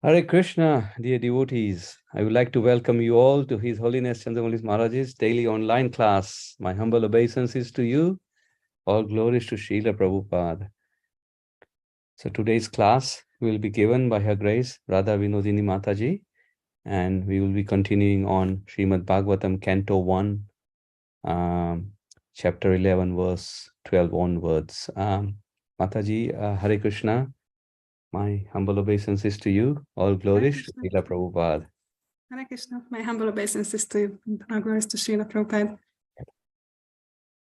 Hare Krishna, dear devotees. I would like to welcome you all to His Holiness Candramauli Maharaj's daily online class. My humble obeisances to you. All glories to Srila Prabhupada. So today's class will be given by Her Grace Radha Vinodini Mataji, and we will be continuing on Srimad Bhagavatam, Canto 1, Chapter 11, verse 12 onwards. Mataji, Hare Krishna. My humble obeisances to you. All glories to Srila Prabhupada. Hare Krishna. My humble obeisances to you. All glories to Srila Prabhupada.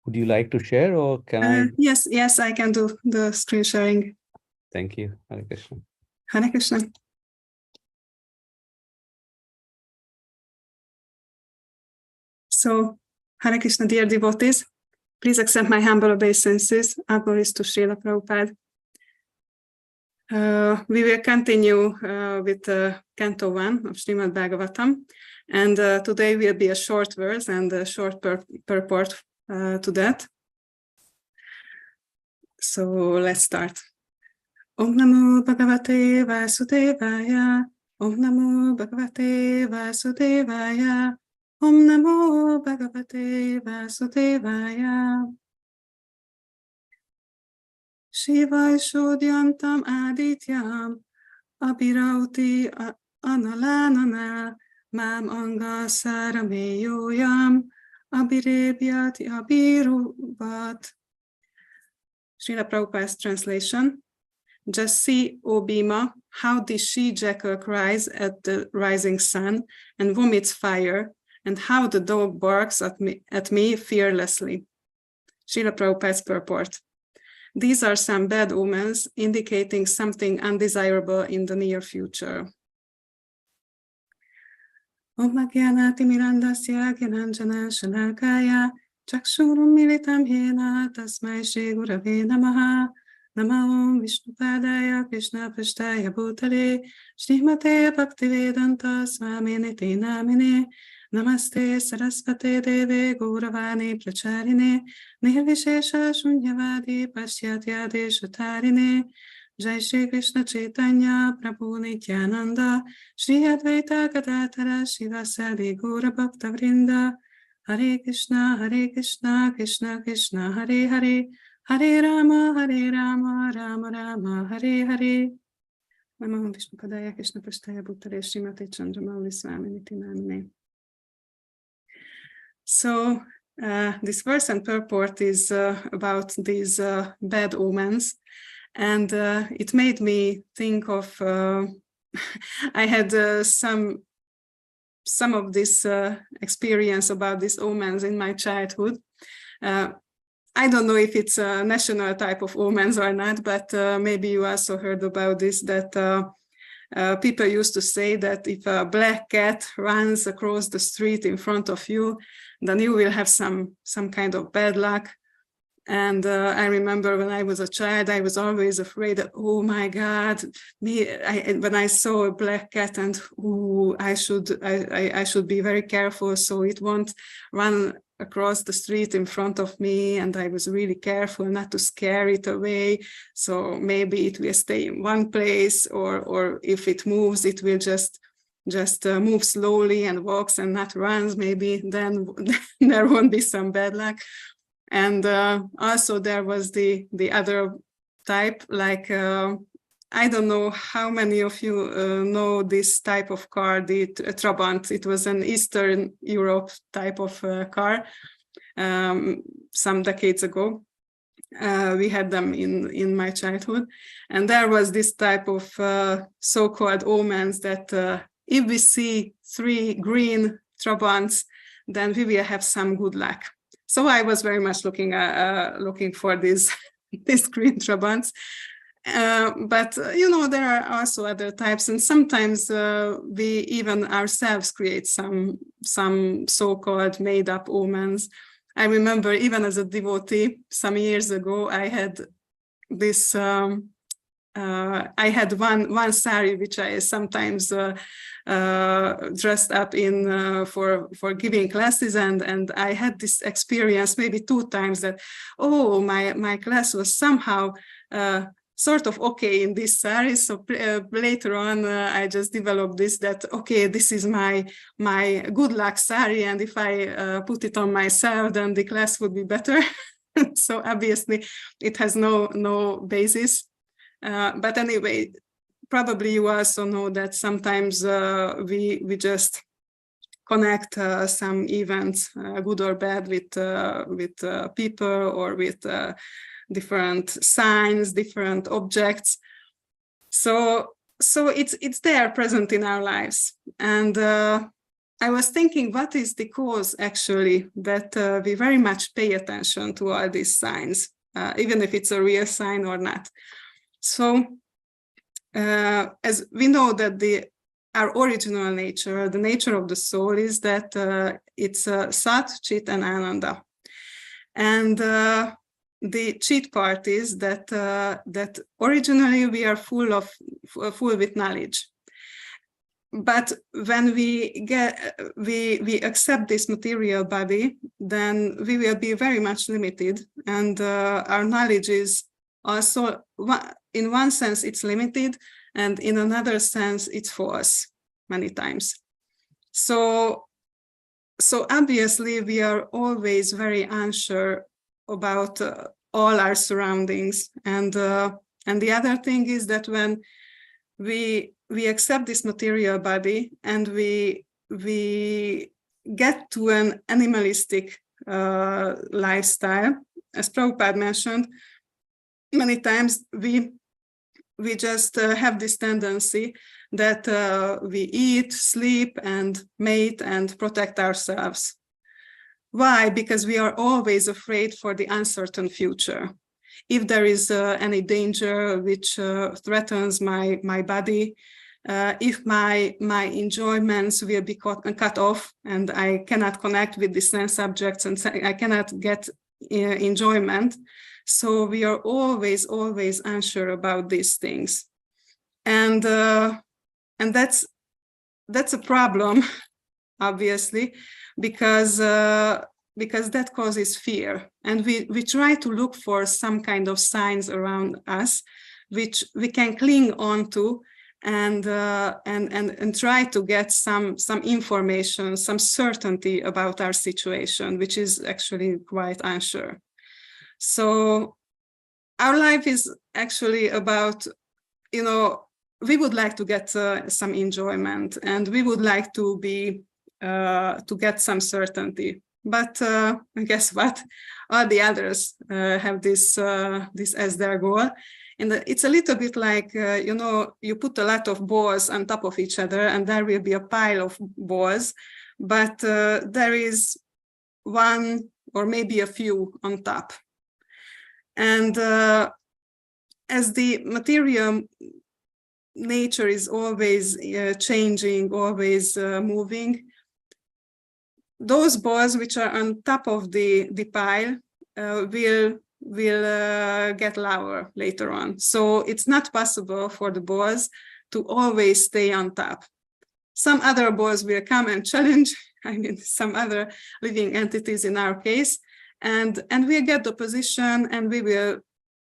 Would you like to share or can I? Yes, I can do the screen sharing. Thank you. Hare Krishna. Hare Krishna. So, Hare Krishna, dear devotees, please accept my humble obeisances. All glories to Srila Prabhupada. We will continue with Canto 1 of Srimad Bhagavatam, and today will be a short verse and a short purport to that. So let's start. Om Namo Bhagavate Vasudevaya. Om Namo Bhagavate Vasudevaya. Om Namo Bhagavate Vasudevaya. Shivai Shodyantam Adityam Abhirauti Analanana Mam Anga Sarameyoyam Abhirebhyati Abhiruvat. Srila Prabhupada's translation. Just see, O Bhima, how the she-jackal cries at the rising sun and vomits fire, and how the dog barks at me fearlessly. Srila Prabhupada's purport. These are some bad omens indicating something undesirable in the near future. Om Gyanati Mirandasya Gyananjana Shalakaya Chakshurum Militam Hena Tasmai Shri Gurave Namaha Namo Vishnupadaya Krishna Prashtaya Bhutale Srimate Bhaktivedanta Swami Niti Namine Namaste Sarasvate Deve Gauravani Pracharine Nirvishesha Shunyavadi Pasyatyade Shatarine Jai Shri Krishna Chaitanya Prabhu Nityananda Shri Advaita Gadatara Shivasadi Gaura Bhakta Vrinda Hare Krishna Krishna Krishna Hare Hare Hare Rama Rama Rama Hare Hare. Namo Vishnupadaya Krishna Prashtaya Bhutale Srimate Candramauli Swami Niti Namine. So this verse and purport is about these bad omens, and it made me think of I had some of this experience about these omens in my childhood. I don't know if it's a national type of omens or not, but maybe you also heard about this, that people used to say that if a black cat runs across the street in front of you, then you will have some kind of bad luck. And I remember when I was a child, I was always afraid that, oh my God, when I saw a black cat, and I should be very careful so it won't run across the street in front of me, and I was really careful not to scare it away. So maybe it will stay in one place, or if it moves, it will just move slowly and walks and not runs. Maybe then there won't be some bad luck. And also there was the other type, like I don't know how many of you know this type of car, the Trabant. It was an Eastern Europe type of car some decades ago. We had them in my childhood. And there was this type of so-called omens that if we see 3 green Trabants, then we will have some good luck. So I was very much looking for these green Trabants. But you know, there are also other types, and sometimes we even ourselves create some so-called made-up omens. I remember even as a devotee some years ago, I had this. I had one sari which I sometimes dressed up in for giving classes, and I had this experience maybe 2 times that, oh, my class was somehow sort of okay in this sari. So later on, I just developed this, that, okay, this is my good luck sari. And if I put it on myself, then the class would be better. So obviously it has no basis. But anyway, probably you also know that sometimes we just connect some events, good or bad, with people or with different signs, different objects. So it's there, present in our lives. And I was thinking, what is the cause actually that we very much pay attention to all these signs, even if it's a real sign or not? So as we know that our original nature, the nature of the soul, is that it's Sat, Chit, and Ananda. And the Chit part is that that originally we are full with knowledge. But when we accept this material body, then we will be very much limited, and our knowledge is also, in one sense, it's limited, and in another sense, it's false many times. So obviously, we are always very unsure about all our surroundings, and the other thing is that when we accept this material body and we get to an animalistic lifestyle, as Prabhupada mentioned, many times we just have this tendency that we eat, sleep, and mate and protect ourselves. Why? Because we are always afraid for the uncertain future. If there is any danger which threatens my body, if my enjoyments will be cut off and I cannot connect with the sense objects and I cannot get enjoyment, so we are always unsure about these things, and that's a problem, obviously, because that causes fear, and we try to look for some kind of signs around us which we can cling on to and try to get some information, some certainty about our situation, which is actually quite unsure. So our life is actually about, we would like to get some enjoyment, and we would like to get some certainty. But guess what? All the others have this as their goal. And it's a little bit like, you put a lot of balls on top of each other and there will be a pile of balls, but there is one or maybe a few on top. And as the material nature is always changing, always moving, those balls which are on top of the pile will get lower later on. So it's not possible for the balls to always stay on top. Some other balls will come and challenge, some other living entities in our case, and we'll get the position and we will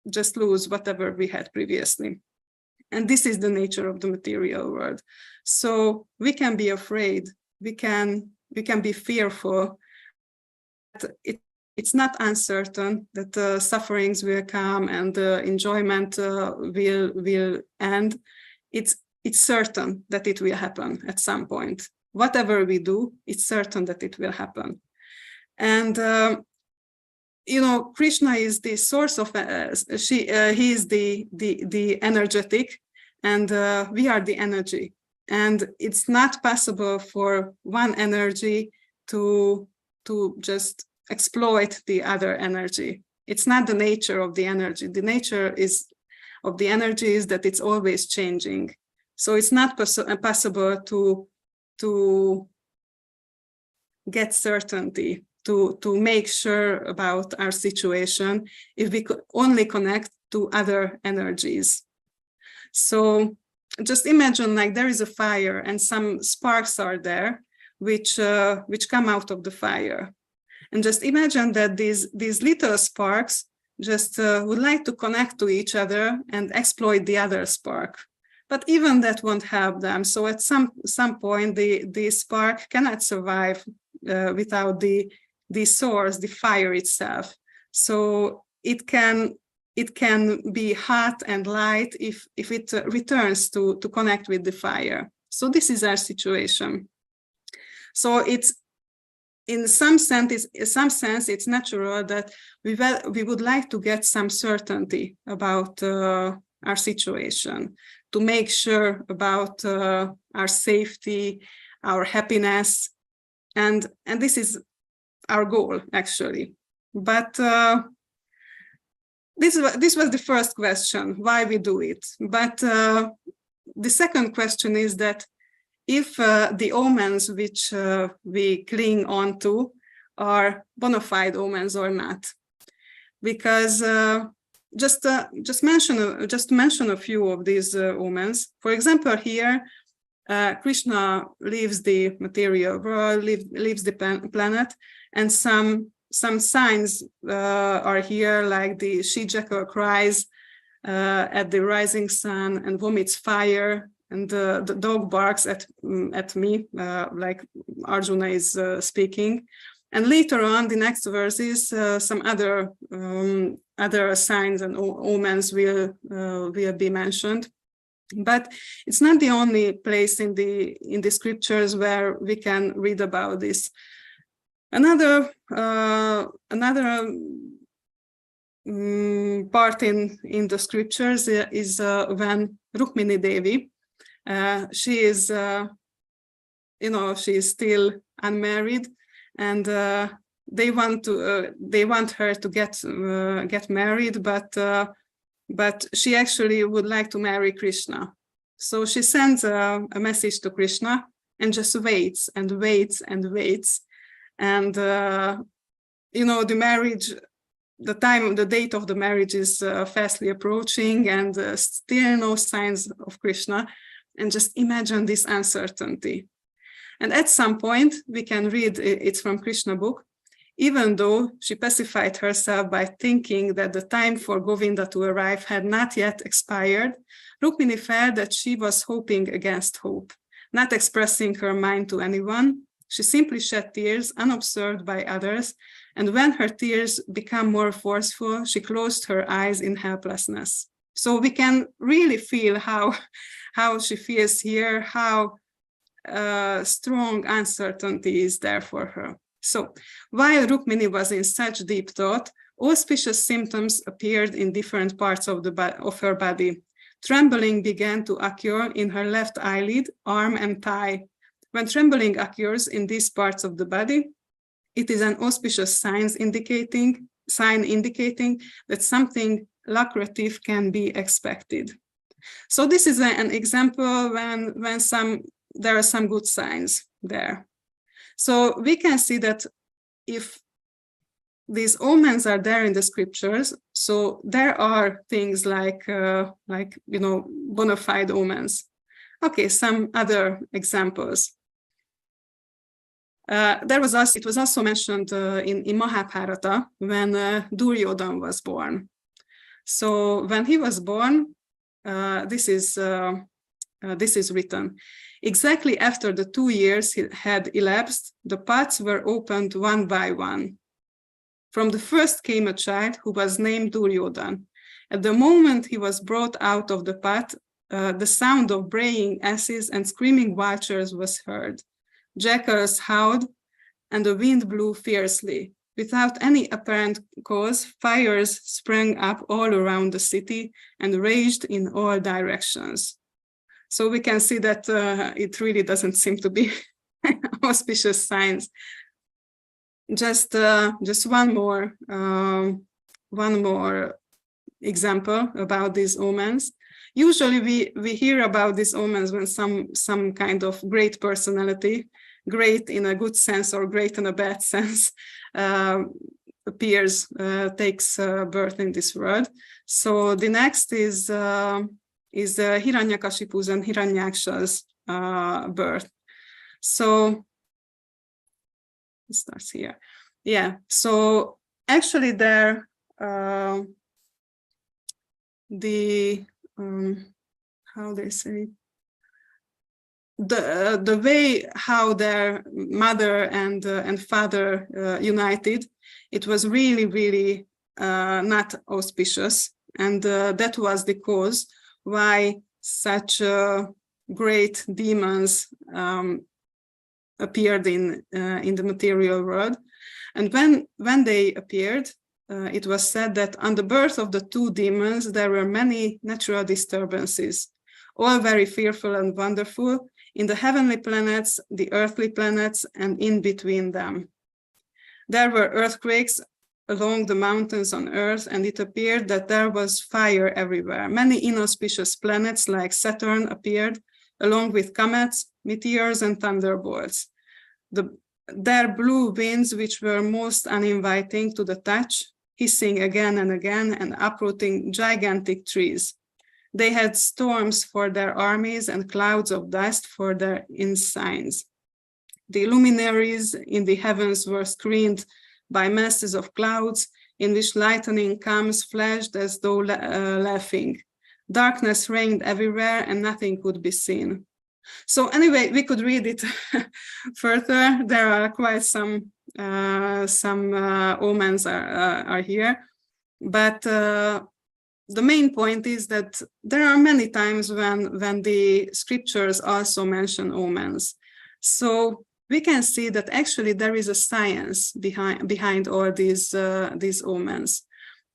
just lose whatever we had previously. And this is the nature of the material world. So we can be afraid, we can be fearful. It's not uncertain that sufferings will come and the enjoyment will end. It's certain that it will happen at some point. Whatever we do, it's certain that it will happen. And Krishna is the source of he is the energetic, and we are the energy. And it's not possible for one energy to just exploit the other energy. It's not the nature of the energy. The nature of the energy is that it's always changing. So it's not possible to get certainty, to make sure about our situation if we could only connect to other energies. So just imagine like there is a fire and some sparks are there which come out of the fire. And just imagine that these little sparks just would like to connect to each other and exploit the other spark. But even that won't help them. So at some point, the spark cannot survive without the source, the fire itself. So it can be hot and light if it returns to connect with the fire. So this is our situation. So it's in some sense it's natural that we would like to get some certainty about our situation, to make sure about our safety, our happiness, and this is our goal actually. But this was the first question, why we do it. But the second question is that if the omens which we cling on to are bona fide omens or not, because just mention a few of these omens. For example, here Krishna leaves the material world, leaves the planet, and some signs are here, like the she-jackal cries at the rising sun and vomits fire, and the dog barks at me, like Arjuna is speaking. And later on, the next verses, some other signs and omens will be mentioned. But it's not the only place in the scriptures where we can read about this. Another part in the scriptures is when Rukmini Devi, she is she is still unmarried, and they want her to get married, but she actually would like to marry Krishna. So she sends a message to Krishna and just waits and waits and waits. And, the marriage, the date of the marriage is fastly approaching, and still no signs of Krishna. And just imagine this uncertainty. And at some point, we can read, it's from Krishna book, even though she pacified herself by thinking that the time for Govinda to arrive had not yet expired, Rukmini felt that she was hoping against hope, not expressing her mind to anyone. She simply shed tears unobserved by others, and when her tears became more forceful, she closed her eyes in helplessness. So we can really feel how she feels here, how strong uncertainty is there for her. So while Rukmini was in such deep thought, auspicious symptoms appeared in different parts of her body. Trembling began to occur in her left eyelid, arm, and thigh. When trembling occurs in these parts of the body, it is an auspicious sign indicating that something lucrative can be expected. So this is an example when there are some good signs there. So we can see that if these omens are there in the scriptures, so there are things like bona fide omens. Okay, some other examples. It was also mentioned in Mahabharata when Duryodhana was born. So when he was born, this is written. Exactly after the 2 years had elapsed, the pots were opened one by one. From the first came a child who was named Duryodhana. At the moment he was brought out of the pot, the sound of braying asses and screaming vultures was heard. Jackals howled, and the wind blew fiercely. Without any apparent cause, fires sprang up all around the city and raged in all directions. So we can see that it really doesn't seem to be auspicious signs. Just one more example about these omens. Usually we hear about these omens when some kind of great personality, great in a good sense or great in a bad sense, appears, takes birth in this world. So the next is Hiranyakashipu's and Hiranyaksha's birth. So it starts here. Yeah. So actually, there how they say, the way how their mother and father united, it was really not auspicious, and that was the cause why such great demons appeared in the material world. And when they appeared, it was said that on the birth of the two demons there were many natural disturbances, all very fearful and wonderful, in the heavenly planets, the earthly planets, and in between them. There were earthquakes along the mountains on Earth, and it appeared that there was fire everywhere. Many inauspicious planets like Saturn appeared, along with comets, meteors, and thunderbolts. Their blue winds, which were most uninviting to the touch, hissing again and again and uprooting gigantic trees. They had storms for their armies and clouds of dust for their ensigns. The luminaries in the heavens were screened by masses of clouds in which lightning comes flashed as though laughing. Darkness reigned everywhere and nothing could be seen. So anyway, we could read it further. There are quite some omens are here, but the main point is that there are many times when the scriptures also mention omens. So we can see that actually there is a science behind all these omens.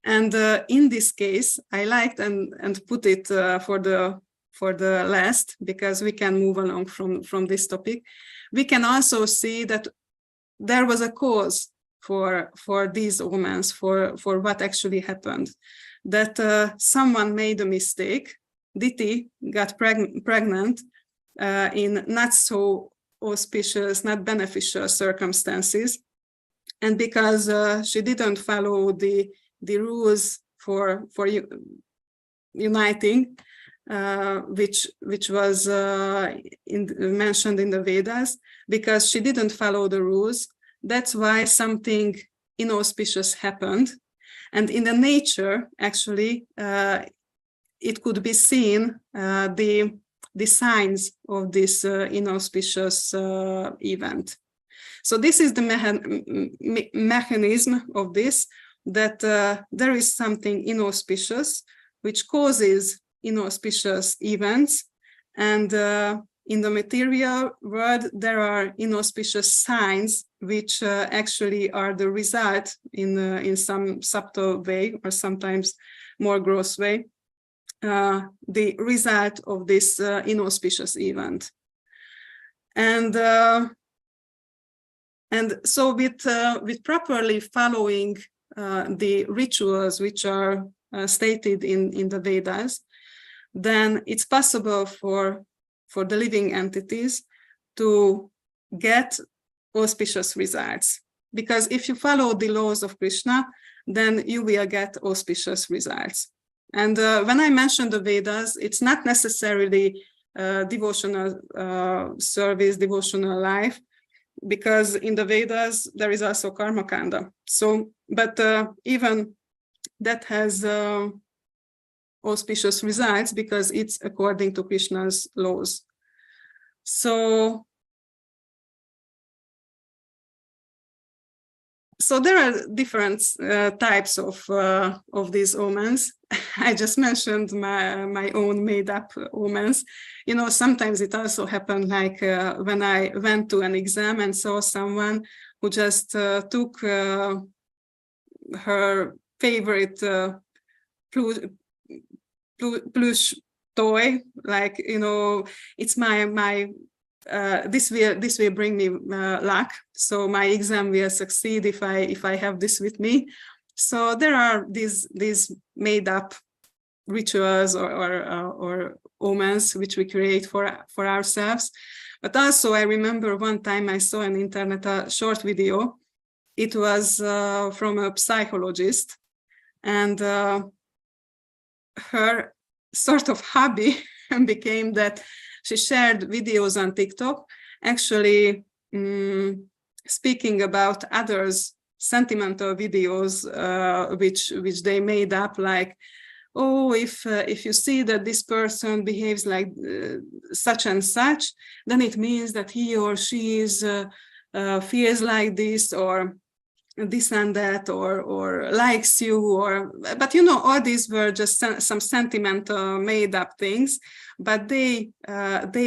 And in this case, I liked and put it for the last, because we can move along from this topic. We can also see that there was a cause for these omens, for what actually happened. That someone made a mistake. Diti got pregnant in not so auspicious, not beneficial circumstances, and because she didn't follow the rules for uniting, which was mentioned in the Vedas, because she didn't follow the rules. That's why something inauspicious happened. And in the nature, actually, it could be seen the signs of this inauspicious event. So this is the mechanism of this, that there is something inauspicious which causes inauspicious events, and in the material world there are inauspicious signs which actually are the result in some subtle way, or sometimes more gross way, the result of this inauspicious event. And so with properly following the rituals which are stated in the Vedas, then it's possible for the living entities to get auspicious results. Because if you follow the laws of Krishna, then you will get auspicious results. And when I mention the Vedas, it's not necessarily devotional service, devotional life, because in the Vedas there is also karma kanda. So, but even that has auspicious results because it's according to Krishna's laws. So there are different types of these omens. I just mentioned my own made-up omens. You know, sometimes it also happened, like when I went to an exam and saw someone who just took her favorite plush toy, like, you know, it's my this will bring me luck, so my exam will succeed if I have this with me. So there are these made up rituals or omens which we create for ourselves. But also I remember one time I saw on the internet a short video. It was from a psychologist, and her sort of hobby became that she shared videos on TikTok, actually speaking about others' sentimental videos which they made up, like, oh, if you see that this person behaves like such and such, then it means that he or she is feels like this, or this and that, or likes you, or, but you know, all these were just some sentimental made up things, but they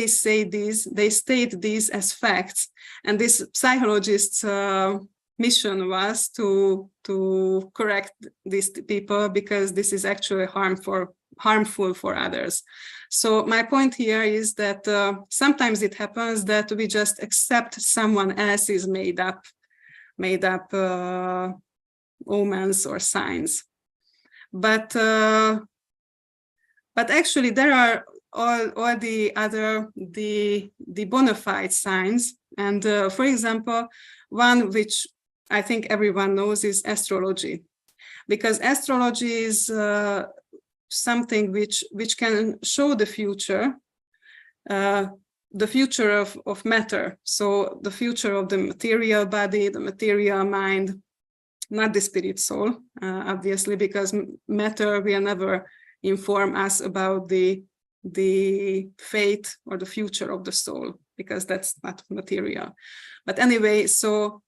say these, they state these as facts, and this psychologist's mission was to correct these people, because this is actually harmful for others. So my point here is that sometimes it happens that we just accept someone else's made up omens or signs, but actually there are all the other the bona fide signs, and for example, one which I think everyone knows is astrology, because astrology is something which can show the future of matter, so the future of the material body, the material mind, not the spirit soul, obviously, because matter will never inform us about the fate or the future of the soul, because that's not material. But anyway, so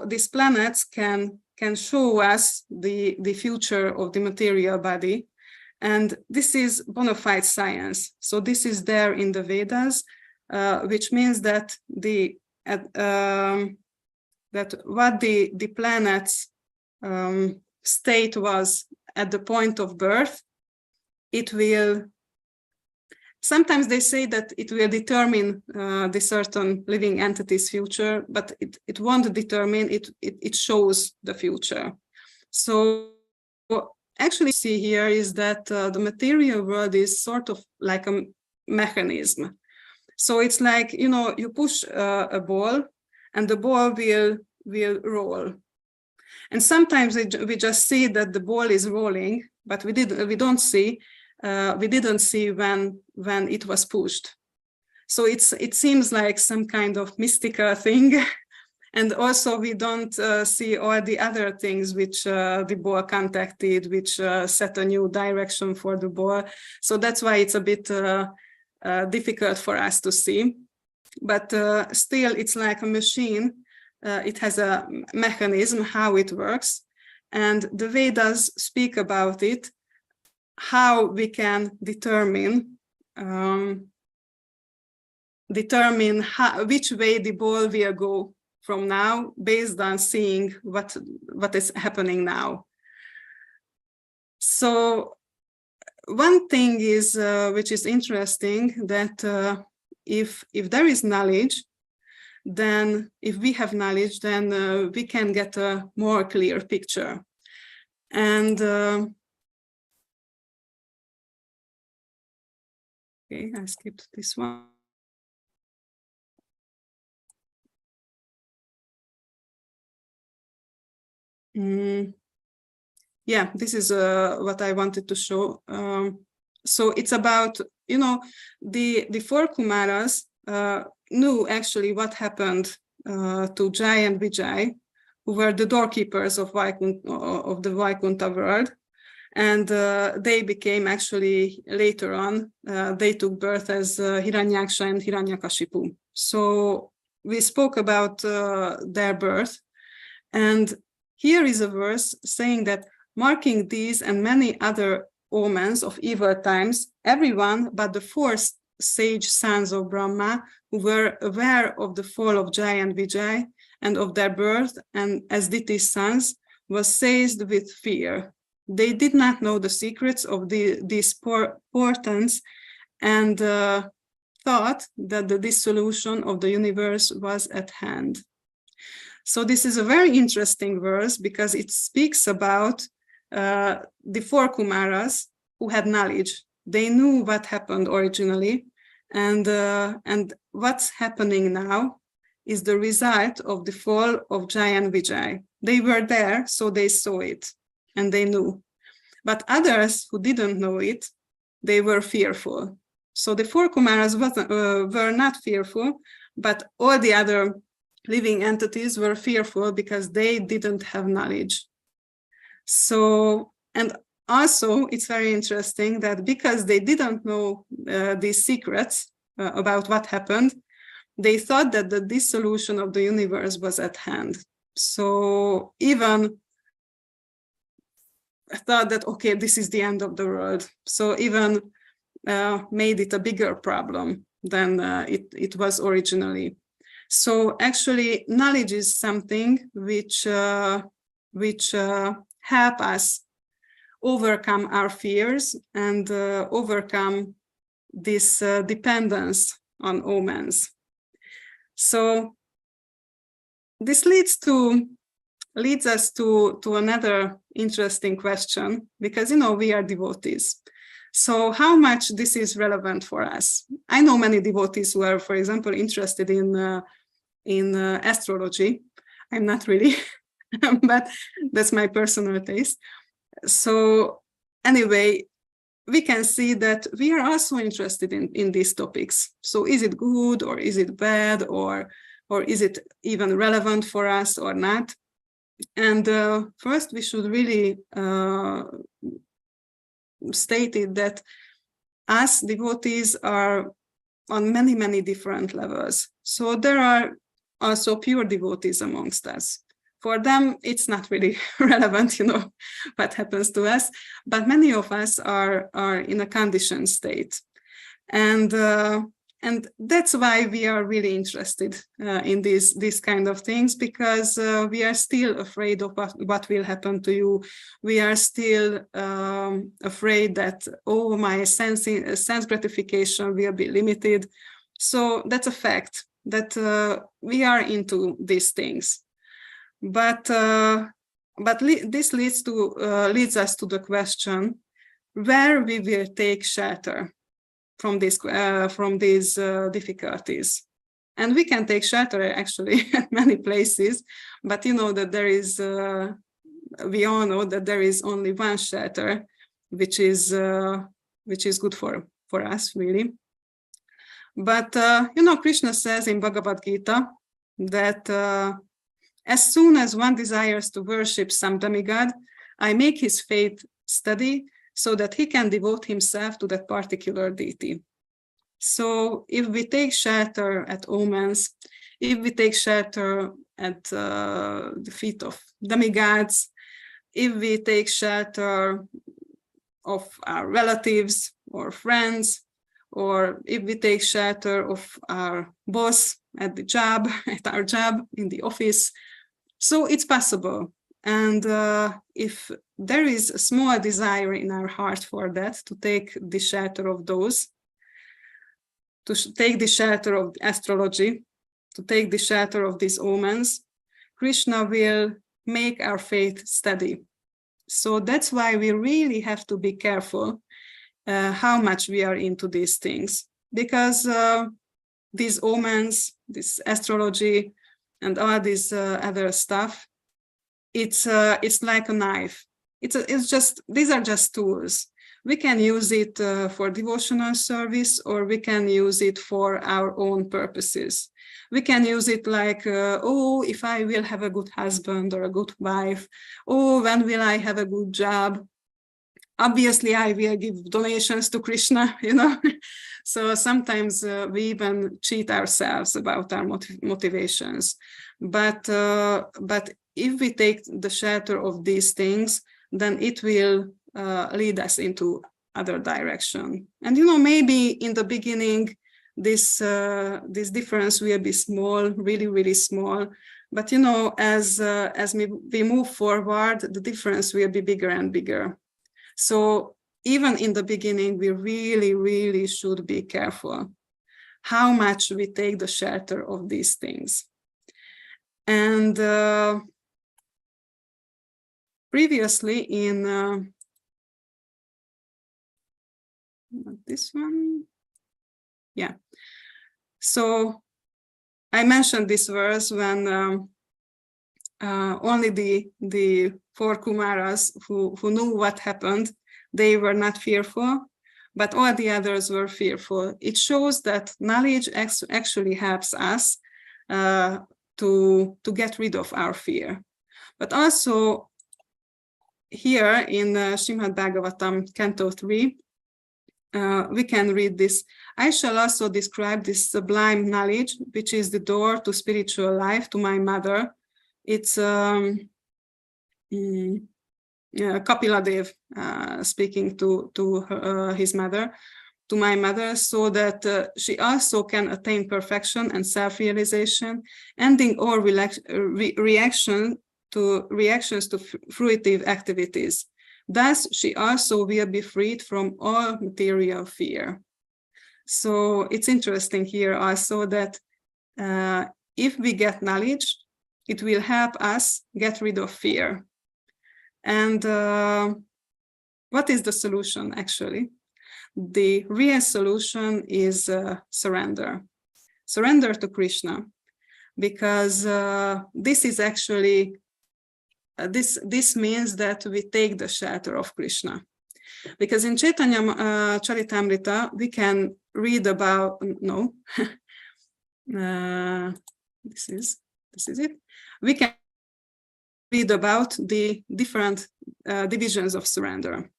these planets can show us the future of the material body, and this is bona fide science. So this is there in the Vedas, which means that what the planet's state was at the point of birth, it will. Sometimes they say that it will determine the certain living entity's future, but it won't determine, it shows the future. So actually see here is that the material world is sort of like a mechanism. So it's like, you know, you push a ball and the ball will roll. And sometimes we just see that the ball is rolling, but we didn't see when it was pushed. So it seems like some kind of mystical thing. And also we don't see all the other things which the ball contacted, which set a new direction for the ball. So that's why it's a bit difficult for us to see. But still, it's like a machine. It has a mechanism, how it works. And the Vedas speak about it, how we can determine which way the ball will go from now, based on seeing what is happening now. So one thing is which is interesting, that if there is knowledge, then if we have knowledge, then we can get a more clear picture. And okay, I skipped this one. Yeah, this is what I wanted to show. So it's about, you know, the four Kumaras knew actually what happened to Jai and Vijay, who were the doorkeepers of the Vaikuntha world. And they became actually, later on, they took birth as Hiranyaksha and Hiranyakashipu. So we spoke about their birth. And here is a verse saying that, marking these and many other omens of evil times, everyone but the four sage sons of Brahma, who were aware of the fall of Jai and Vijay and of their birth, and as Diti's sons, was seized with fear. They did not know the secrets of these portents, and thought that the dissolution of the universe was at hand. So this is a very interesting verse, because it speaks about the four Kumaras who had knowledge. They knew what happened originally, and what's happening now is the result of the fall of Jai and Vijay. They were there, so they saw it, and they knew. But others who didn't know it, they were fearful. So the four Kumaras were not fearful, but all the other living entities were fearful because they didn't have knowledge. So, and also it's very interesting that because they didn't know these secrets about what happened, they thought that the dissolution of the universe was at hand. So even thought that, okay, this is the end of the world. So even made it a bigger problem than it was originally. So actually, knowledge is something which help us overcome our fears and overcome this dependence on omens. So this leads us to another interesting question, because we are devotees. So how much this is relevant for us? I know many devotees who are, for example, interested in astrology. I'm not really, but that's my personal taste. So anyway, we can see that we are also interested in these topics. So is it good or is it bad, or is it even relevant for us or not? And first, we should really state it that us devotees are on many, many different levels. So there are also pure devotees amongst us. For them, it's not really relevant, what happens to us. But many of us are in a conditioned state. And that's why we are really interested in these kind of things, because we are still afraid of what will happen to you. We are still afraid that, oh, my sense gratification will be limited. So that's a fact that we are into these things. But this leads us to the question where we will take shelter from these difficulties. And we can take shelter actually at many places, but that there is we all know that there is only one shelter which is good for us, really. But Krishna says in Bhagavad Gita that as soon as one desires to worship some demigod, I make his faith steady so that he can devote himself to that particular deity. So if we take shelter at omens, if we take shelter at the feet of demigods, if we take shelter of our relatives or friends, or if we take shelter of our boss at the job, at our job, in the office, so it's possible. And if there is a small desire in our heart for that, to take the shelter of those, to take the shelter of astrology, to take the shelter of these omens, Krishna will make our faith steady. So that's why we really have to be careful how much we are into these things, because these omens, this astrology, and all this other stuff, it's like a knife. It's just, these are just tools. We can use it for devotional service, or we can use it for our own purposes. We can use it like, oh, if I will have a good husband or a good wife, oh, when will I have a good job? Obviously, I will give donations to Krishna, So sometimes we even cheat ourselves about our motivations. But if we take the shelter of these things, then it will lead us into other direction. And maybe in the beginning, this difference will be small, really, really small. But as we move forward, the difference will be bigger and bigger. So even in the beginning, we really, really should be careful how much we take the shelter of these things. And previously in not this one, yeah. So I mentioned this verse when only the 4 Kumaras who knew what happened, they were not fearful, but all the others were fearful. It shows that knowledge actually helps us to get rid of our fear. But also here in Srimad Bhagavatam, Canto 3, we can read this. I shall also describe this sublime knowledge, which is the door to spiritual life, to my mother. It's Kapiladev speaking to his mother, to my mother, so that she also can attain perfection and self-realization, ending all reactions to fruitive activities. Thus, she also will be freed from all material fear. So it's interesting here also that if we get knowledge, it will help us get rid of fear. And what is the solution, actually? The real solution is surrender. Surrender to Krishna, because this is actually, this means that we take the shelter of Krishna. Because in Chaitanya Charitamrita, we can read about, this is it. We can read about the different divisions of surrender.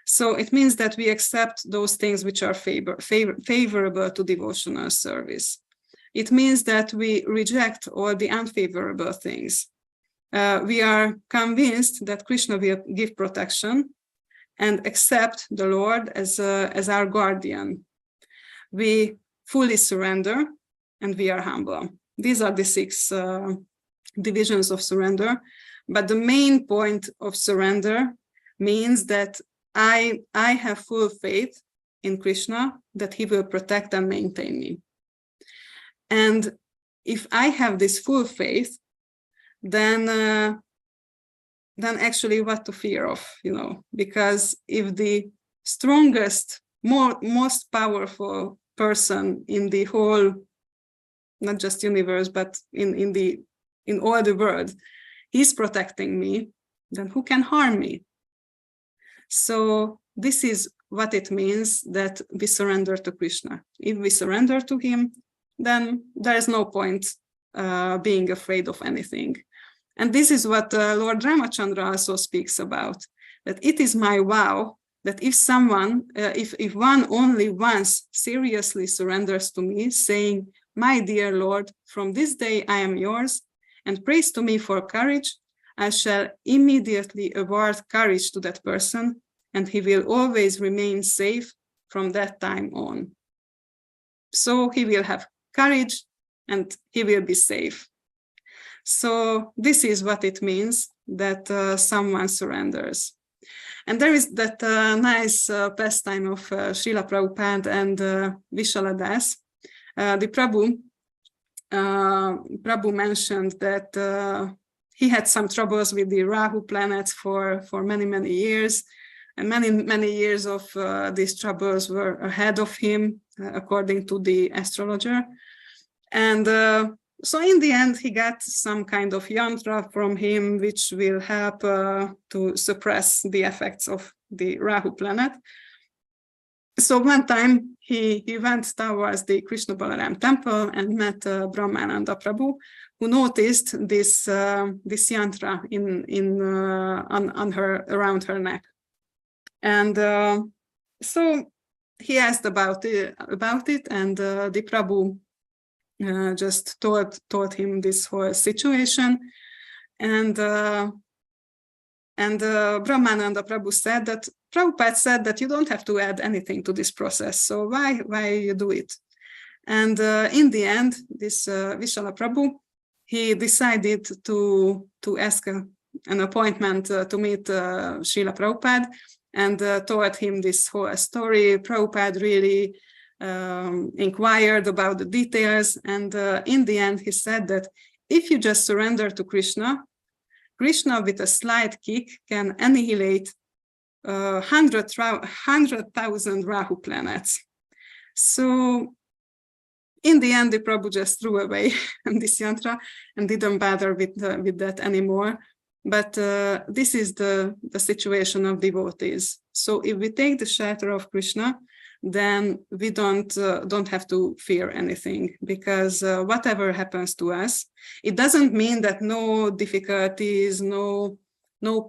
So it means that we accept those things which are favorable to devotional service. It means that we reject all the unfavorable things. We are convinced that Krishna will give protection and accept the Lord as our guardian. We fully surrender and we are humble. These are the 6 divisions of surrender. But the main point of surrender means that I have full faith in Krishna that he will protect and maintain me. And if I have this full faith, then actually what to fear of, because if the strongest, most powerful person in the whole, not just universe, but in all the world, he's protecting me, then who can harm me? So this is what it means that we surrender to Krishna. If we surrender to him, then there is no point being afraid of anything. And this is what Lord Ramachandra also speaks about, that it is my vow that if someone, if one only once seriously surrenders to me, saying, "My dear Lord, from this day I am yours," and prays to me for courage, I shall immediately award courage to that person, and he will always remain safe from that time on. So he will have courage and he will be safe. So this is what it means that someone surrenders. And there is that nice pastime of Srila Prabhupada and Vishala Das. The Prabhu mentioned that he had some troubles with the Rahu planets for many years, and many years of these troubles were ahead of him, according to the astrologer. And so in the end, he got some kind of yantra from him, which will help to suppress the effects of the Rahu planet. So one time he went towards the Krishna Balaram temple and met Brahmananda Prabhu, who noticed this yantra on her, around her neck. And so he asked about it, and the Prabhu just told him this whole situation, and Brahmananda Prabhu said that Prabhupada said that you don't have to add anything to this process, so why you do it? And in the end, this Vishala Prabhu, he decided to ask an appointment to meet Srila Prabhupada, and told him this whole story. Prabhupada really inquired about the details, and in the end he said that if you just surrender to Krishna, Krishna with a slight kick can annihilate 100,000 Rahu planets. So in the end, the Prabhu just threw away this yantra and didn't bother with that anymore. But this is the situation of devotees. So if we take the shelter of Krishna, then we don't have to fear anything, because whatever happens to us, it doesn't mean that no difficulties, no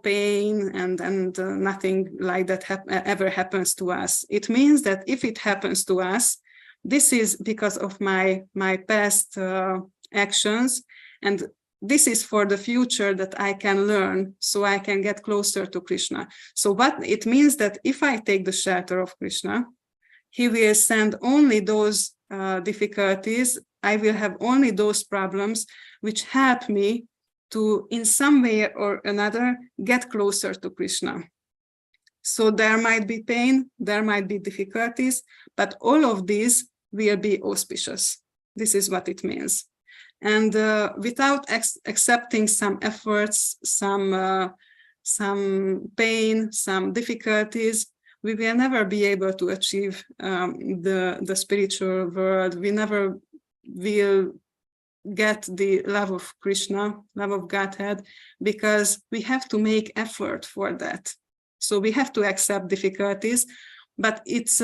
pain, and nothing like that ever happens to us. It means that if it happens to us, this is because of my past actions, and this is for the future that I can learn, so I can get closer to Krishna. So what it means that if I take the shelter of Krishna, he will send only those difficulties. I will have only those problems which help me to, in some way or another, get closer to Krishna. So there might be pain, there might be difficulties, but all of these will be auspicious. This is what it means. And without accepting some efforts, some pain, some difficulties, we will never be able to achieve the spiritual world. We never will get the love of Krishna, love of Godhead, because we have to make effort for that. So we have to accept difficulties, but it's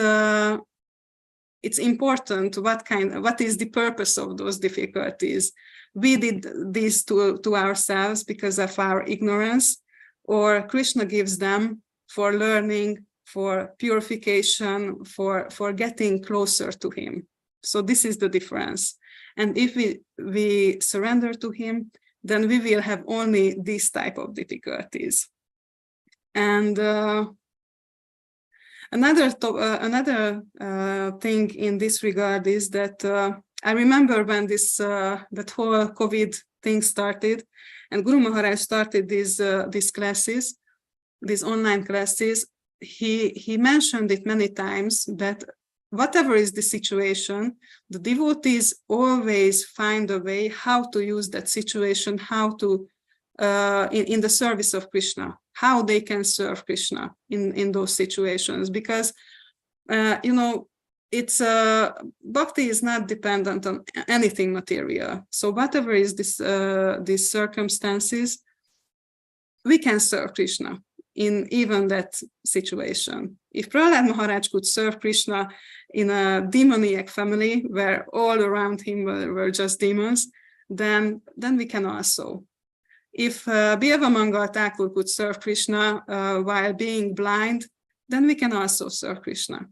important what is the purpose of those difficulties. We did this to ourselves because of our ignorance, or Krishna gives them for learning, for purification, for getting closer to him. So this is the difference. And if we surrender to him, then we will have only this type of difficulties. And another thing in this regard is that I remember when that whole COVID thing started, and Guru Maharaj started these classes, these online classes. He mentioned it many times that whatever is the situation, the devotees always find a way how to use that situation, how to in the service of Krishna, how they can serve Krishna in those situations, because it's bhakti is not dependent on anything material. So whatever is these circumstances, we can serve Krishna in even that situation. If Prahlad Maharaj could serve Krishna in a demoniac family where all around him were just demons, then we can also. If Bilva Mangal Thakur could serve Krishna while being blind, then we can also serve Krishna.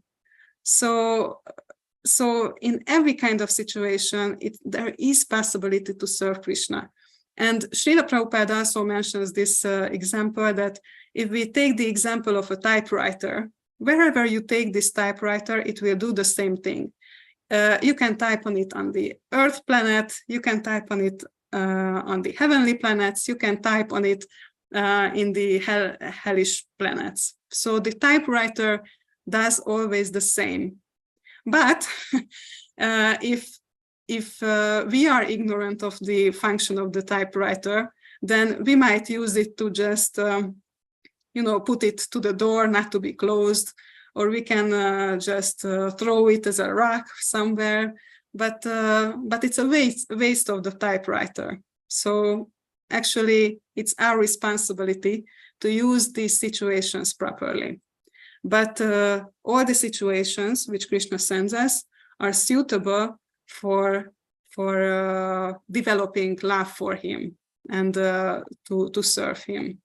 So in every kind of situation, there is possibility to serve Krishna. And Srila Prabhupada also mentions this example, that if we take the example of a typewriter, wherever you take this typewriter, it will do the same thing. You can type on it on the Earth planet, you can type on it on the heavenly planets, you can type on it in the hellish planets. So the typewriter does always the same. But if we are ignorant of the function of the typewriter, then we might use it to just put it to the door, not to be closed, or we can just throw it as a rock somewhere. But it's a waste of the typewriter. So actually, it's our responsibility to use these situations properly. But all the situations which Krishna sends us are suitable for developing love for him and to serve him.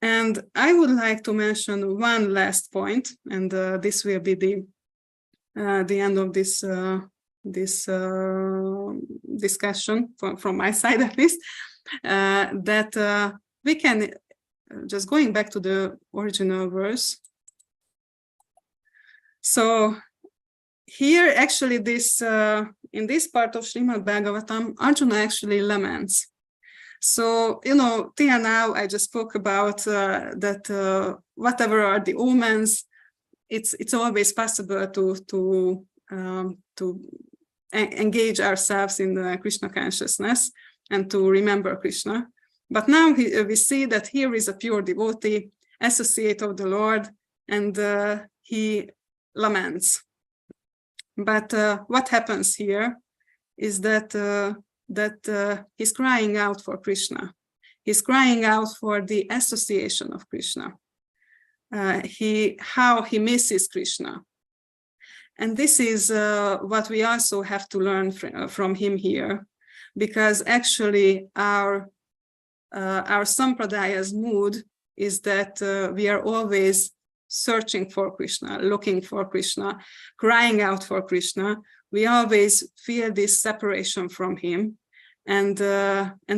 And I would like to mention one last point, and this will be the end of this discussion from my side, at least, that we can, just going back to the original verse. So here, actually, in this part of Srimad Bhagavatam, Arjuna actually laments. So, till now, I just spoke about that whatever are the omens, it's always possible to engage ourselves in the Krishna consciousness and to remember Krishna. But now we see that here is a pure devotee, associate of the Lord, and he laments. But what happens here is that he's crying out for Krishna. He's crying out for the association of Krishna. How he misses Krishna. And this is what we also have to learn from him here, because actually our Sampradaya's mood is that we are always searching for Krishna, looking for Krishna, crying out for Krishna. We always feel this separation from him, and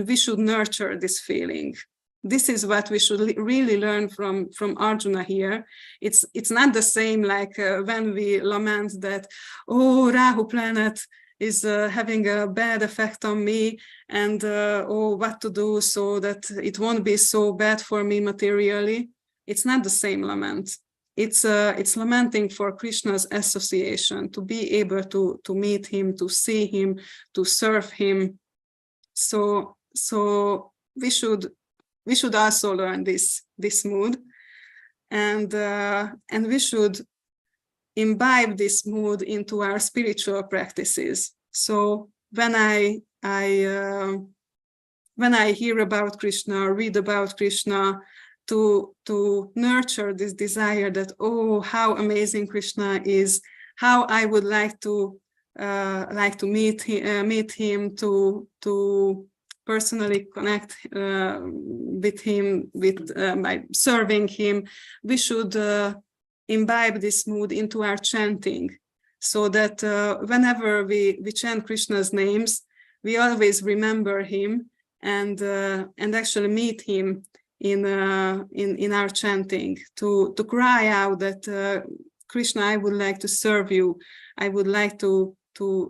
we should nurture this feeling. This is what we should really learn from Arjuna here. It's not the same like when we lament that, oh, Rahu planet is having a bad effect on me, and oh, what to do so that it won't be so bad for me materially. It's not the same lament. It's lamenting for Krishna's association, to be able to meet him, to see him, to serve him. So we should also learn this mood, and we should imbibe this mood into our spiritual practices. So when I hear about Krishna, read about Krishna, to nurture this desire that, oh, how amazing Krishna is, how I would like to meet him, to personally connect with him, by serving him. We should imbibe this mood into our chanting, so that whenever we chant Krishna's names, we always remember him and actually meet him in our chanting, to cry out that Krishna, I would like to serve you, I would like to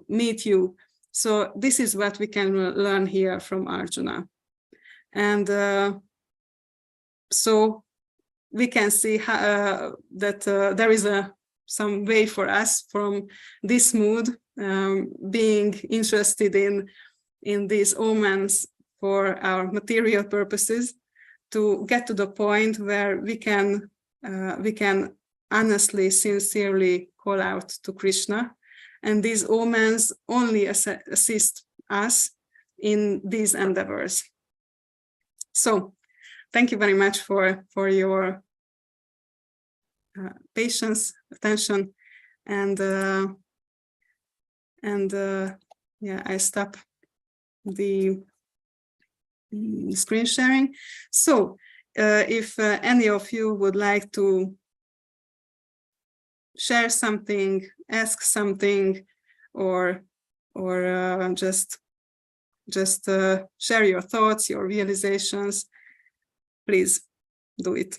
meet you. So this is what we can learn here from Arjuna, and so we can see how, that there is some way for us from this mood, being interested in these omens for our material purposes, to get to the point where we can honestly, sincerely call out to Krishna, and these omens only assist us in these endeavors. So thank you very much for your patience, attention, and yeah, I stop the screen sharing. So if any of you would like to share something, ask something, or just share your thoughts, your realizations, please do it.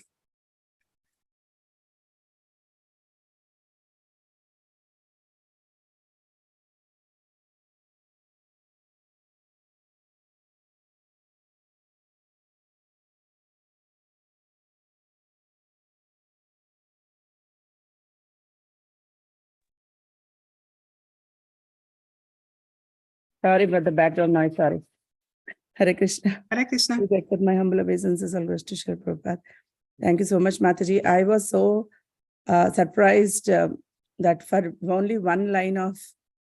Sorry about the background noise, sorry. Hare Krishna. Hare Krishna. Please accept my humble obeisances, all goes to Srila Prabhupada. Thank you so much, Mataji. I was so surprised that for only one line of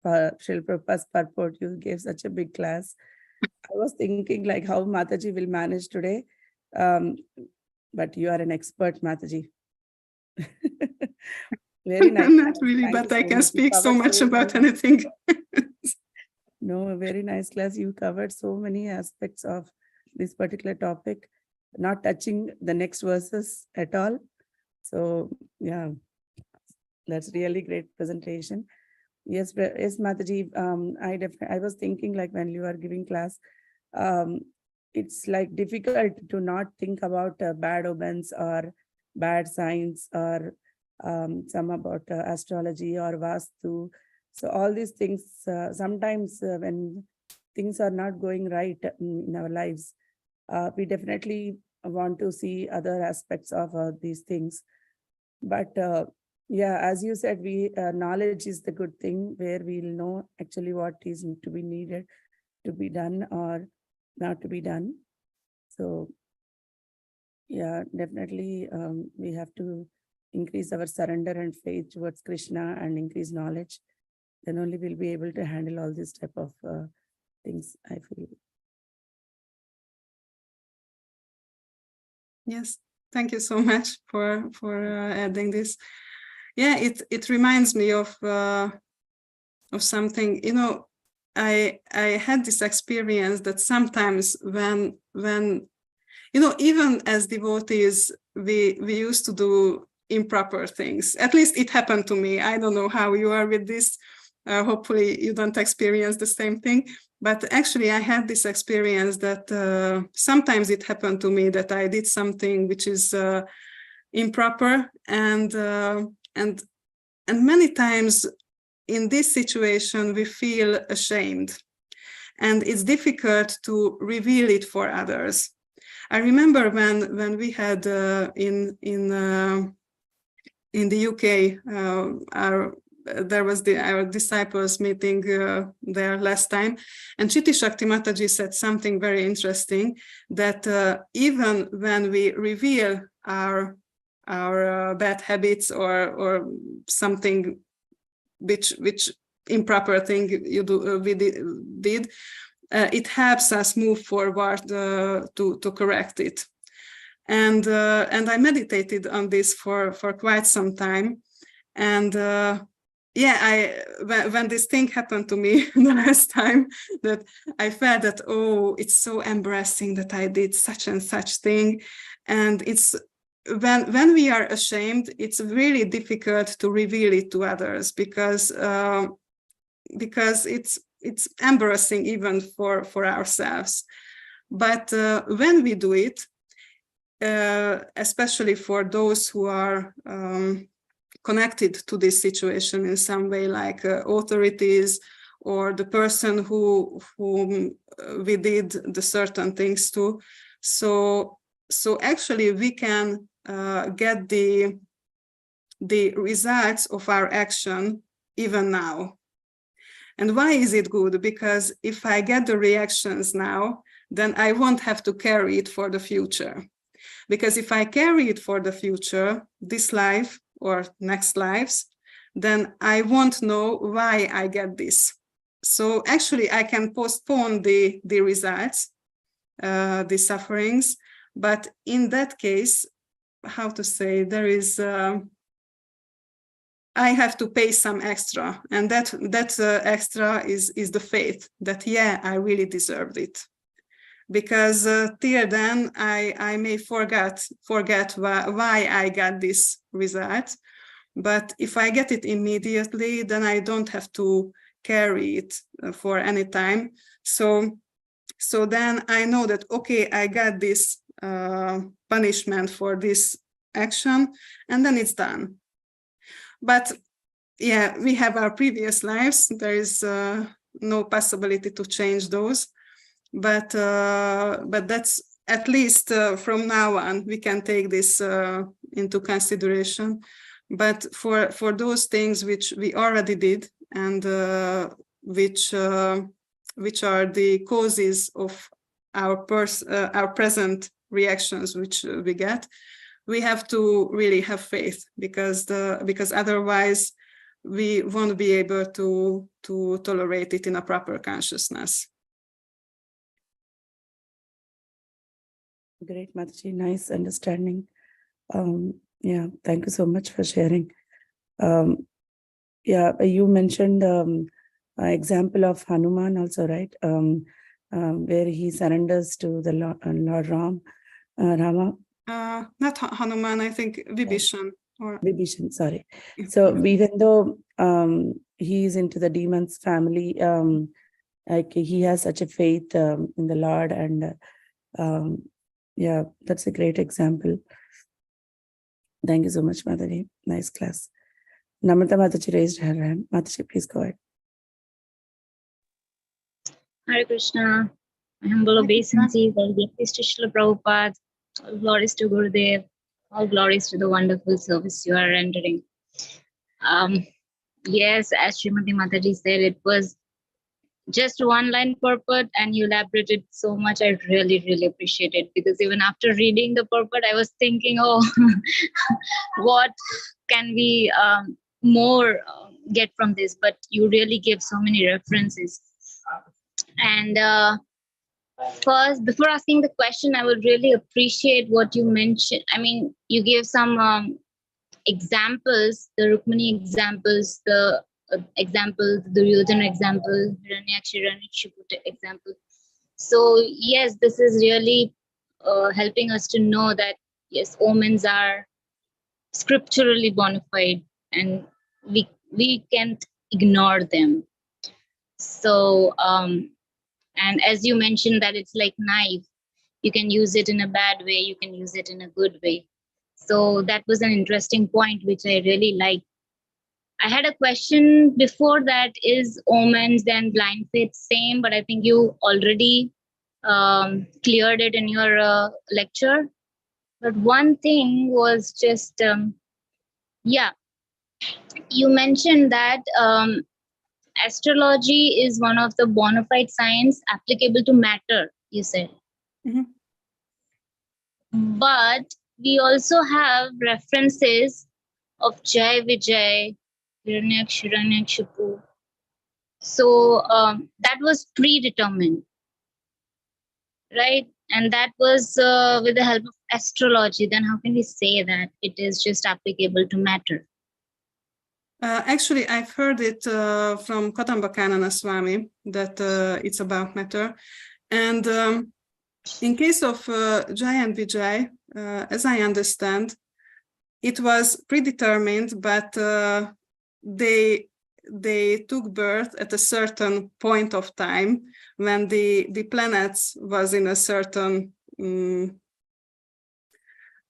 Srila Prabhupada's purport, you gave such a big class. I was thinking like how Mataji will manage today. But you are an expert, Mataji. Very nice. Not really, Thank but you I so can much. You speak so covered much so about many- anything. No, a very nice class. You covered so many aspects of this particular topic, not touching the next verses at all. So yeah, that's really great presentation. Yes, yes, Mataji. I was thinking like when you are giving class, it's like difficult to not think about bad omens or bad signs or some about astrology or vastu. So all these things, sometimes when things are not going right in our lives, we definitely want to see other aspects of these things. But yeah, as you said, knowledge is the good thing, where we'll know actually what is to be needed to be done or not to be done. So yeah, definitely we have to increase our surrender and faith towards Krishna and increase knowledge. Then only we'll be able to handle all this type of things, I feel. Yes, thank you so much for adding this. yeah, it reminds me of something. You know, I had this experience that sometimes when you know, even as devotees, we used to do improper things. At least it happened to me. I don't know how you are with this. Hopefully you don't experience the same thing. But actually, I had this experience that sometimes it happened to me that I did something which is improper, and many times in this situation we feel ashamed, and it's difficult to reveal it for others. I remember when we had in the UK there was our disciples meeting there last time, and Chitti Shakti Mataji said something very interesting, that even when we reveal our bad habits or something which improper thing we did, it helps us move forward to correct it. And I meditated on this for quite some time. And when this thing happened to me the last time, that I felt that, oh, it's so embarrassing that I did such and such thing. And it's when we are ashamed, it's really difficult to reveal it to others, because it's embarrassing even for ourselves. But when we do it, especially for those who are connected to this situation in some way, like authorities or the person whom we did the certain things to, so actually we can get the results of our action even now. And why is it good? Because if I get the reactions now, then I won't have to carry it for the future. Because if I carry it for the future, this life or next lives, then I won't know why I get this. So actually I can postpone the results, the sufferings, but in that case, how to say, there is I have to pay some extra, and that extra is the faith that, yeah, I really deserved it. Because till then I may forget why I got this result, but if I get it immediately, then I don't have to carry it for any time. So then I know that, okay, I got this punishment for this action, and then it's done. But yeah, we have our previous lives. There is no possibility to change those. But that's, at least from now on, we can take this into consideration. But for those things which we already did, and which are the causes of our present reactions which we get, we have to really have faith, because otherwise we won't be able to tolerate it in a proper consciousness. Great, Mataji, nice understanding. Yeah, thank you so much for sharing. Yeah, you mentioned example of Hanuman also, right? Where he surrenders to the Lord Rama. Not Hanuman, I think Vibhishan. Or Vibhishan, sorry. So even though he is into the demon's family, like he has such a faith in the Lord, and yeah, that's a great example. Thank you so much, Mataji. Nice class. Namrata Mataji raised her hand. Mataji, please go ahead. Hare Krishna. My humble obeisances, all glories to Srila Prabhupada, all glories to Gurudev, all glories to the wonderful service you are rendering. Yes, as Srimati Mataji said, it was just one line purport, and you elaborated so much. I really, really appreciate it, because even after reading the purport, I was thinking, oh, what can we more get from this? But you really gave so many references. And first, before asking the question, I would really appreciate what you mentioned. I mean, you gave some examples, the Rukmini examples, the examples, the Duryodhana example, Hiranyaksha, Hiranyakashipu example. So yes, this is really helping us to know that yes, omens are scripturally bona fide, and we can't ignore them. So and as you mentioned that it's like knife, you can use it in a bad way, you can use it in a good way. So that was an interesting point which I really liked. I had a question before that, is omens and blind faith same? But I think you already cleared it in your lecture. But one thing was just, yeah, you mentioned that astrology is one of the bona fide science applicable to matter, you said. Mhm. But we also have references of Jai Vijay, Hiranyaksha, Hiranyakshipu. So that was predetermined, right? And that was with the help of astrology. Then how can we say that it is just applicable to matter? Actually, I've heard it from Kadamba Swami that it's about matter. And in case of Jai and Vijay, as I understand, it was predetermined, but they took birth at a certain point of time when the planets was in a certain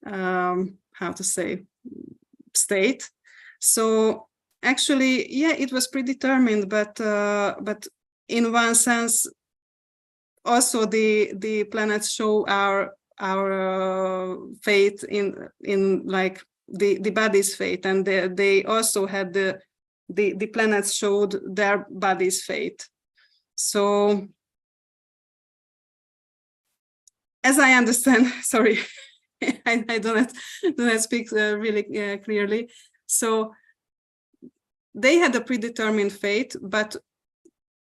how to say, state. So actually, yeah, it was predetermined, but in one sense, also the planets show our fate in like the body's fate, and they also had the planets showed their body's fate. So as I understand, sorry, I don't speak really clearly. So they had a predetermined fate, but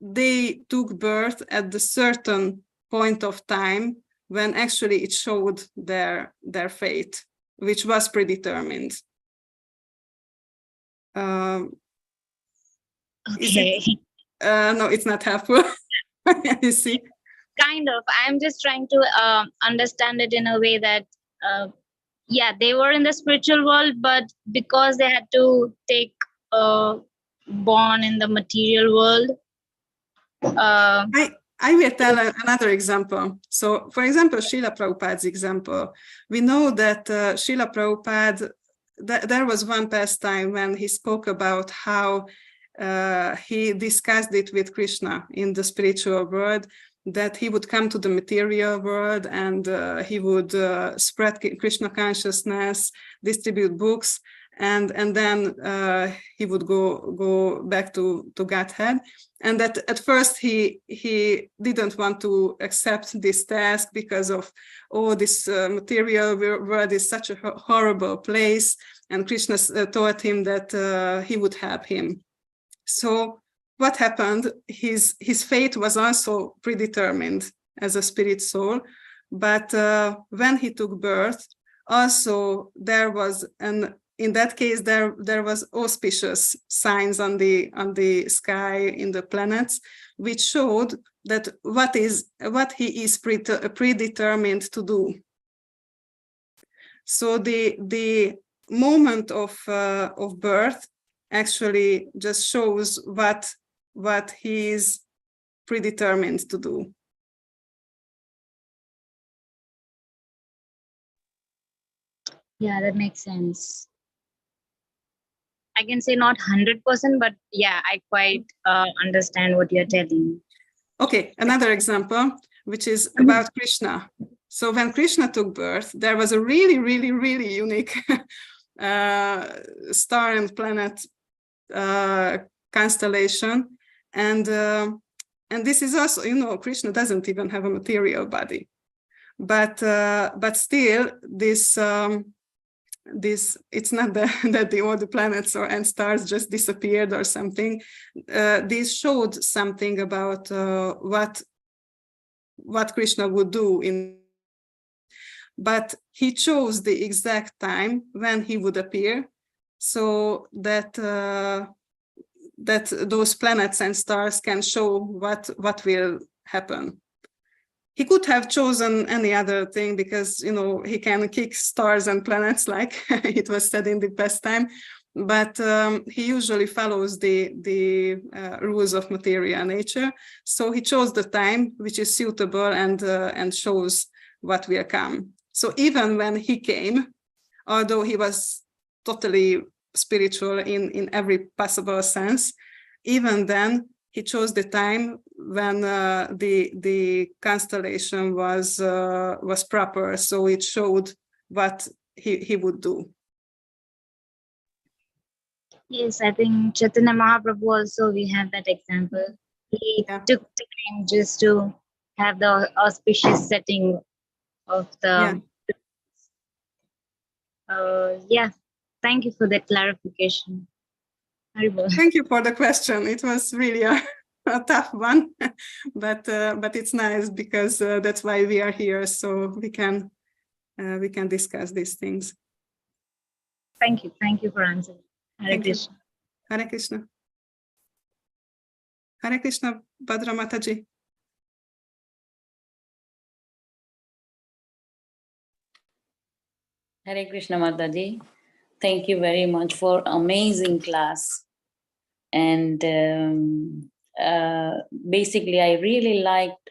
they took birth at the certain point of time when actually it showed their fate, which was predetermined. Okay. No, it's not helpful. You see? Kind of. I'm just trying to understand it in a way that, yeah, they were in the spiritual world, but because they had to take born in the material world. I will tell another example. So, for example, Srila Prabhupada's example. We know that Srila Prabhupada, there was one pastime when he spoke about how he discussed it with Krishna in the spiritual world, that he would come to the material world and he would spread Krishna consciousness, distribute books, and then he would go back to Godhead. And that at first he didn't want to accept this task because of, oh, this material world is such a horrible place, and Krishna told him that he would help him. So what happened? His fate was also predetermined as a spirit soul, but when he took birth, also there was in that case there was auspicious signs on the sky, in the planets, which showed that what he is predetermined to do. So the moment of birth actually just shows what he is predetermined to do. Yeah, that makes sense. I can say not 100%, but yeah, I quite understand what you're telling. Okay, another example, which is about Krishna. So when Krishna took birth, there was a really, really, really unique star and planet constellation, and this is also, you know, Krishna doesn't even have a material body, but still this it's not that all the planets and stars just disappeared or something. This showed something about what Krishna would do but he chose the exact time when he would appear, so that that those planets and stars can show what will happen. He could have chosen any other thing because, you know, he can kick stars and planets like it was said in the past time, but he usually follows the rules of material nature. So he chose the time which is suitable and shows what will come. So even when he came, although he was totally spiritual in every possible sense, even then he chose the time when the constellation was proper, so it showed what he would do. Yes, I think Chaitanya Mahaprabhu also, we have that example. He took time just to have the auspicious setting of the thank you for that clarification. Thank you for the question. It was really a tough one, but it's nice because that's why we are here, so we can discuss these things. Thank you for answering. Hare Krishna. Hare Krishna. Hare Krishna, Bhadra Mataji. Hare Krishna Mataji. Thank you very much for amazing class. And basically, I really liked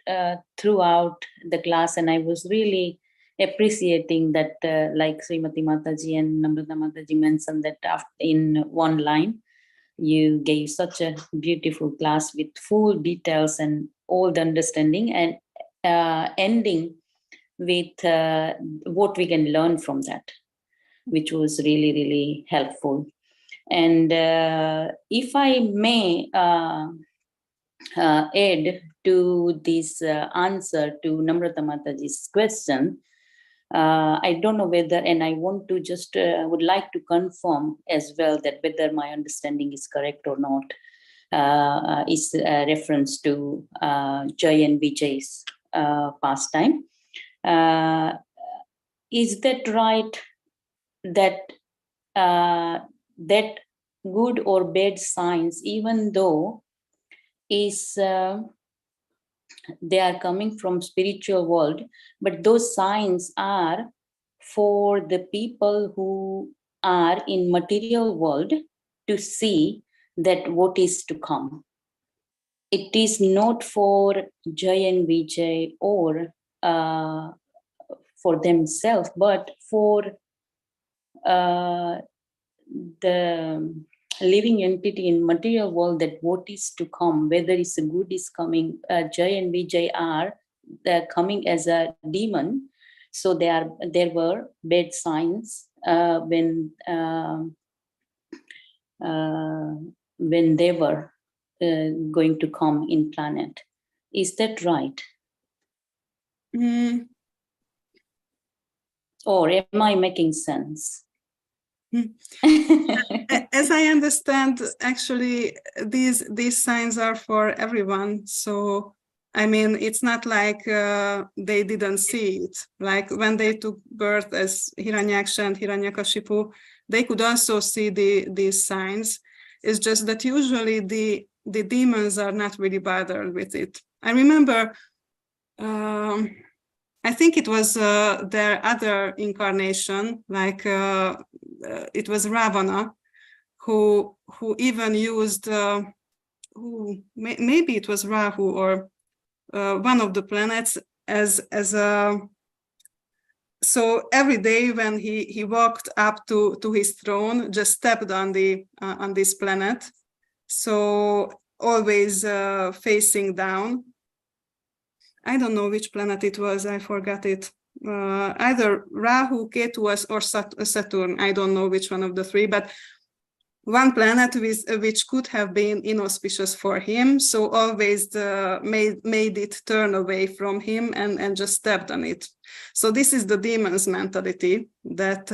throughout the class, and I was really appreciating that, like Srimati Mataji and Namrata Mataji mentioned that in one line, you gave such a beautiful class with full details and all the understanding, and ending with what we can learn from that, which was really, really helpful. And if I may add to this answer to Namrata Mataji's question, I don't know whether, and I want to just would like to confirm as well that whether my understanding is correct or not, is a reference to Jay and Vijay's pastime. Is that right, that that good or bad signs, even though is they are coming from spiritual world, but those signs are for the people who are in material world to see that what is to come. It is not for Jay and Vijay or for themselves, but for the living entity in material world, that what is to come, whether it's a good is coming. Jay and Vijay are coming as a demon, so there were bad signs when they were going to come in planet. Is that right? Or am I making sense? As I understand, actually, these signs are for everyone. So, I mean, it's not like they didn't see it. Like when they took birth as Hiranyaksha and Hiranyakashipu, they could also see these signs. It's just that usually the demons are not really bothered with it. I remember, I think it was their other incarnation, like it was Ravana, who even used, maybe it was Rahu or one of the planets as a. So every day when he walked up to his throne, just stepped on this planet, so always facing down. I don't know which planet it was, I forgot it. Either Rahu, Ketu, or Saturn, I don't know which one of the three, but one planet which could have been inauspicious for him, so always made it turn away from him and just stepped on it. So this is the demon's mentality, that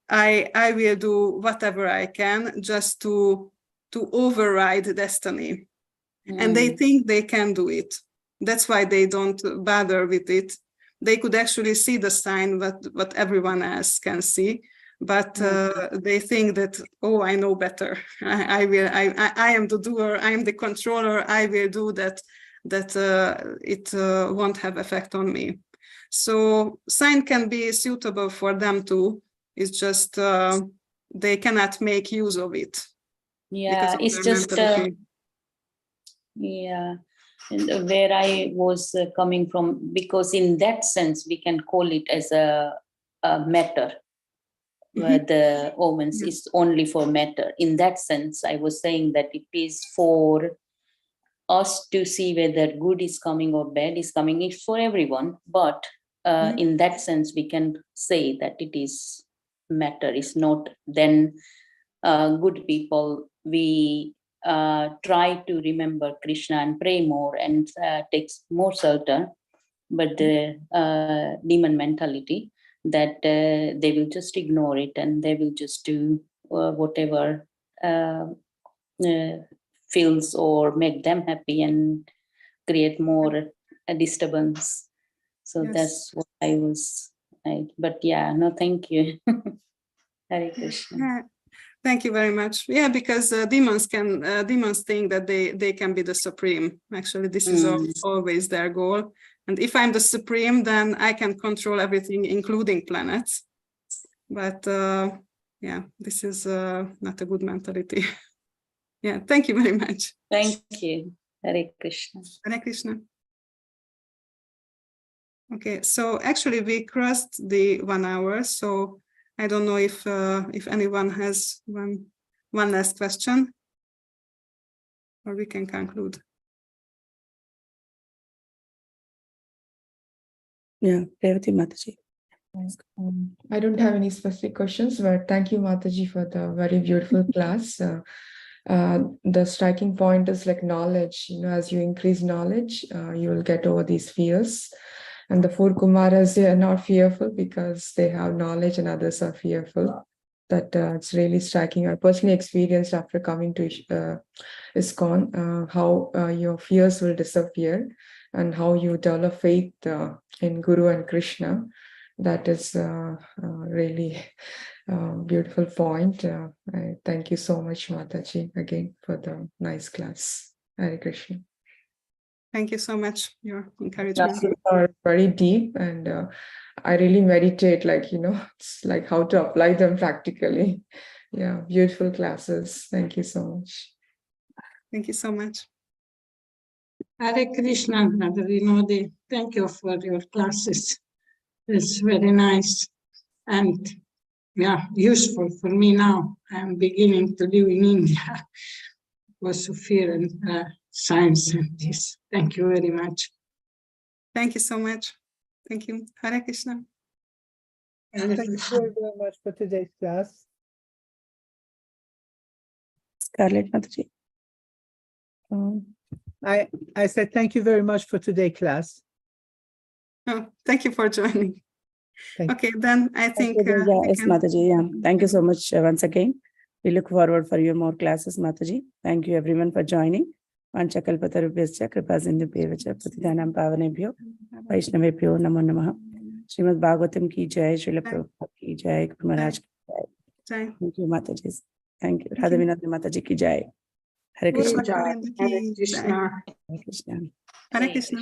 I will do whatever I can just to override destiny. And they think they can do it. That's why they don't bother with it. They could actually see the sign what everyone else can see, but they think that, oh, I know better. I am the doer. I am the controller. I will do that. It won't have effect on me. So sign can be suitable for them too. It's just they cannot make use of it. Yeah, it's just yeah, and where I was coming from, because in that sense we can call it as a matter, where the omens is only for matter. In that sense, I was saying that it is for us to see whether good is coming or bad is coming. It's for everyone, but in that sense we can say that it is matter. Is not then good people. We try to remember Krishna and pray more and takes more shelter, but the demon mentality that they will just ignore it and they will just do whatever feels or make them happy and create more disturbance. So that's what I was but yeah, no, thank you. Hare Krishna. Yeah. Thank you very much. Yeah, because demons think that they can be the supreme. Actually, this is always their goal. And if I'm the supreme, then I can control everything, including planets. But yeah, this is not a good mentality. Yeah, thank you very much. Thank you. Hare Krishna. Hare Krishna. Okay, so actually we crossed the 1 hour. So I don't know if anyone has one last question, or we can conclude. Yeah, Revati Mataji. I don't have any specific questions, but thank you, Mataji, for the very beautiful class. The striking point is like knowledge. As you increase knowledge, you will get over these fears. And the 4 Kumaras, they are not fearful because they have knowledge and others are fearful. That it's really striking. I personally experienced after coming to ISKCON how your fears will disappear and how you develop faith in Guru and Krishna. That is really beautiful point. I thank you so much, Mataji, again for the nice class. Hare Krishna. Thank you so much. Your encouragement. Classes are very deep, and I really meditate, it's like how to apply them practically. Yeah, beautiful classes. Thank you so much. Thank you so much. Hare Krishna, Brother Vinodini. Thank you for your classes. It's very nice and useful for me now. I'm beginning to live in India because of fear and science and this. Thank you very much. Thank you so much. Thank you. Hare Krishna. Hare Thank you Krishna. very much for today's class. Scarlett Mataji. I said thank you very much for today's class. Oh, thank you for joining. Thank Okay, then I think Yes, Mataji. Yeah. Thank you so much once again. We look forward for your more classes, Mataji. Thank you everyone for joining. Vanchakalpatarubhyascha kripasindhubhyevacha patidhanam pavanebhyo Vaishnavebhyo namo namaha. Srimad Bhagavatam ki jai, Srila Prabhupada ki jai, Guru Maharaj ki jai. Jai. Thank you, Mataji. Thank you. Radha Vinodini Mataji ki jai. Hare Krishna. Hare Krishna. Hare Krishna. Hare Krishna.